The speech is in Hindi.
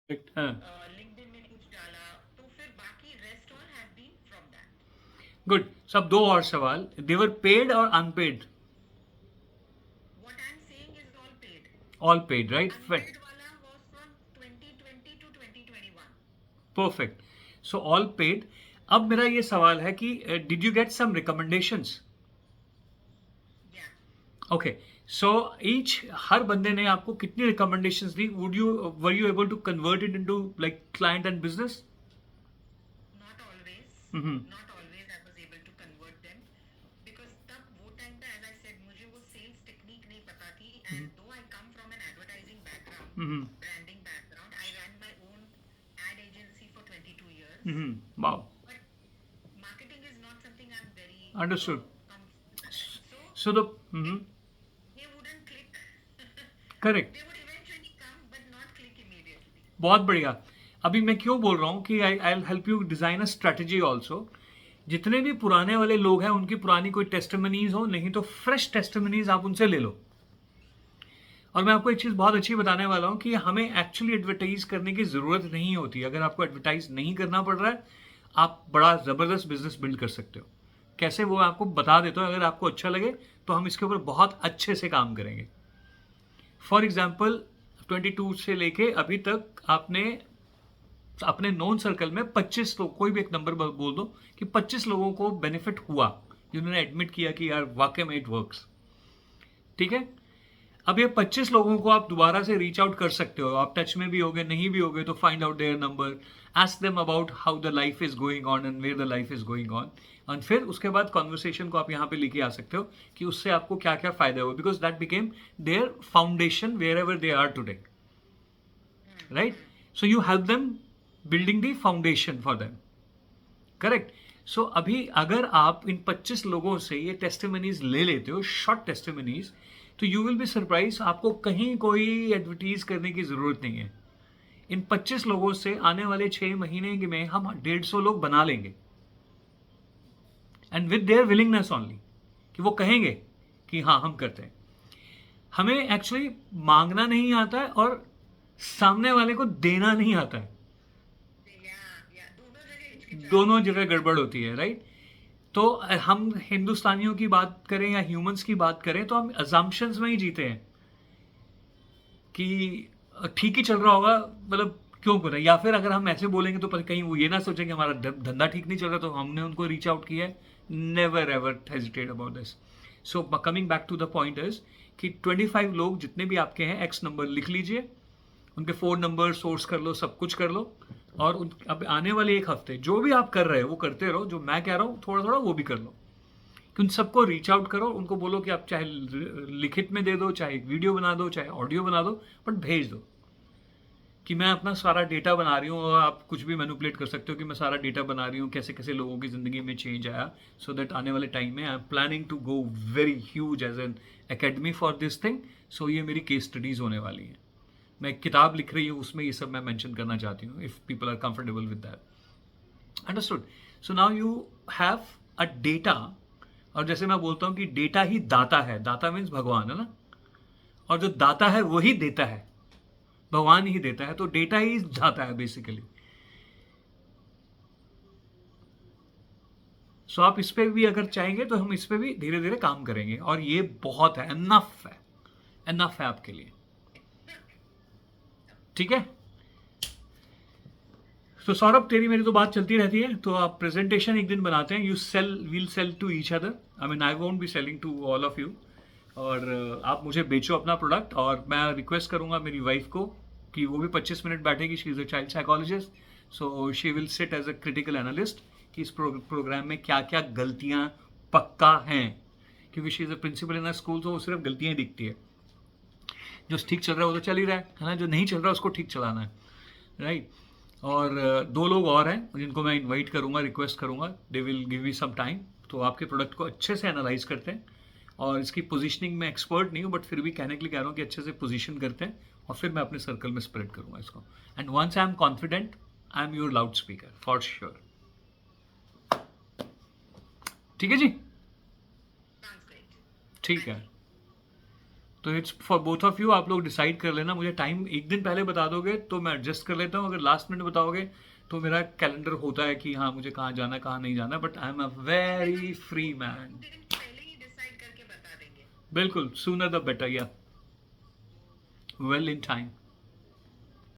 हाँ. लिंक्डइन में कुछ डाला, तो फिर बाकी rest all have been from that. Good. सब दो और सवाल. देवर पेड और unpaid? What I am saying is all paid. All paid, right? Unpaid वाला was from 2020 to 2021। Perfect. So all paid. अब मेरा ये सवाल है कि did you get some recommendations? या। ओके. सो ईच हर बंदे ने आपको कितनी रिकमेंडेशंस दी? Would you were you able to convert it into like client and business? Not always. Hmm. Not always I was able to convert them, because तब वो टाइम पे एज आई सेड मुझे वो सेल्स टेक्निक नहीं पता थी, and though I come from an advertising background, hmm. Branding background, I run my own ad agency for 22 years, hmm. Wow. but marketing is not something I'm very understood. comfortable at. So so the. they wouldn't click. Correct. They would eventually come, but not click immediately. बहुत बढ़िया. अभी मैं क्यों बोल रहा हूँ कि I I help you design a strategy also. जितने भी पुराने वाले लोग हैं उनकी पुरानी कोई टेस्टमनीज हो, नहीं तो फ्रेश टेस्टमनीज आप उनसे ले लो. और मैं आपको एक चीज़ बहुत अच्छी बताने वाला हूँ कि हमें एक्चुअली एडवर्टाइज करने की ज़रूरत नहीं होती. अगर आपको एडवर्टाइज नहीं करना पड़ रहा है, आप बड़ा ज़बरदस्त बिजनेस बिल्ड कर सकते हो. कैसे, वो आपको बता देता हूँ. अगर आपको अच्छा लगे तो हम इसके ऊपर बहुत अच्छे से काम करेंगे. फॉर एग्जाम्पल, 22 से लेके अभी तक आपने अपने नॉन सर्कल में 25 लोग, कोई भी एक नंबर बोल दो कि 25 लोगों को बेनिफिट हुआ, जिन्होंने एडमिट किया कि यार वाकई में इट वर्क्स. ठीक है. अब ये 25 लोगों को आप दोबारा से रीच आउट कर सकते हो. आप टच में भी होगे, नहीं भी होगे तो find out their number, ask them about how the life is going on and where the life is going on. और फिर उसके बाद कॉन्वर्सेशन को आप यहाँ पे लेके आ सकते हो कि उससे आपको क्या क्या फायदा हुआ, because that became their foundation wherever they are today. Right. So you help them building the foundation for them. Correct. सो अभी अगर आप इन 25 लोगों से ये टेस्टिमनीज ले लेते हो, शॉर्ट टेस्टिमनीज, तो यू विल बी सरप्राइज. आपको कहीं कोई एडवर्टीज करने की जरूरत नहीं है. इन 25 लोगों से आने वाले 6 महीने में हम 150 लोग बना लेंगे. And with their willingness only, कि वो कहेंगे कि हाँ हम करते हैं. हमें एक्चुअली मांगना नहीं आता है और सामने वाले को देना नहीं आता है. या दोनों जगह हिचकिचाहट दोनों होती जगह है। गड़बड़ होती है. राइट. तो हम हिंदुस्तानियों की बात करें या ह्यूमंस की बात करें तो हम अजम्पशंस में ही जीते हैं कि ठीक ही चल रहा होगा, मतलब क्यों करें. या फिर अगर हम ऐसे बोलेंगे तो कहीं वो ये ना सोचें कि हमारा धंधा ठीक नहीं चल रहा तो हमने उनको रीच आउट किया है. Never ever hesitate about this. So coming back to the point is कि 25 लोग जितने भी आपके हैं, एक्स नंबर लिख लीजिए, उनके फ़ोन नंबर सोर्स कर लो, सब कुछ कर लो. और अब आने वाले एक हफ्ते जो भी आप कर रहे हो वो करते रहो. जो मैं कह रहा हूँ थोड़ा थोड़ा वो भी कर लो. कि उन सबको रीच आउट करो, उनको बोलो कि आप चाहे लिखित में दे दो, चाहे वीडियो बना दो, चाहे ऑडियो बना दो, बट भेज दो कि मैं अपना सारा डेटा बना रही हूँ. और आप कुछ भी मैनिपुलेट कर सकते हो कि मैं सारा डेटा बना रही हूँ, कैसे कैसे लोगों की ज़िंदगी में चेंज आया. सो दैट आने वाले टाइम में I am planning to go very huge as an academy for this thing. So ये मेरी केस स्टडीज़ होने वाली हैं. मैं एक किताब लिख रही हूँ, उसमें ये सब मैं मेंशन करना चाहती हूँ, if people are comfortable with that. Understood. So now you have a data. और जैसे मैं बोलता हूँ कि डेटा ही दाता है. दाता मीन्स भगवान, है ना. और जो दाता है वही देता है. भगवान ही देता है, तो डेटा ही जाता है बेसिकली. सो आप इस पे भी अगर चाहेंगे तो हम इस पे भी धीरे धीरे काम करेंगे. और ये बहुत है, एनफ है, एनफ है आपके लिए. ठीक है. तो सौरभ, तेरी मेरी तो बात चलती रहती है, तो आप प्रेजेंटेशन एक दिन बनाते हैं. You sell, we'll sell to each other. I mean I won't be selling to all of you. और आप मुझे बेचो अपना प्रोडक्ट. और मैं रिक्वेस्ट करूंगा मेरी वाइफ को कि वो भी 25 मिनट बैठेगी. She is a child psychologist, so she will sit as a critical analyst कि इस प्रोग्राम में क्या क्या गलतियां पक्का हैं. क्योंकि she is a principal in a school, तो वो सिर्फ गलतियां ही दिखती है. जो ठीक चल रहा है वो तो चल ही रहा है ना. जो नहीं चल रहा उसको ठीक चलाना है. राइट. और दो लोग और हैं जिनको मैं इनवाइट करूंगा, रिक्वेस्ट करूंगा. They will give me some time. तो आपके प्रोडक्ट को अच्छे से एनालाइज करते हैं. और इसकी पोजीशनिंग में एक्सपर्ट नहीं हूँ, बट फिर भी कहने के लिए कह रहा हूँ कि अच्छे से पोजीशन करते हैं. और फिर मैं अपने सर्कल में स्प्रेड करूंगा इसको. And once I am confident, I am your loud speaker for sure. ठीक है जी. Sounds great. ठीक है. Thank you. तो it's for both of you, आप लोग डिसाइड कर लेना। मुझे टाइम एक दिन पहले बता दोगे तो मैं एडजस्ट कर लेता हूँ, अगर लास्ट मिनट बताओगे तो मेरा कैलेंडर होता है कि हाँ मुझे कहाँ जाना है कहाँ नहीं जाना, but I am a very free man. 2 दिन पहले ही डिसाइड करके बता देंगे। बिल्कुल, सूनर द बेटर, या वेल इन टाइम।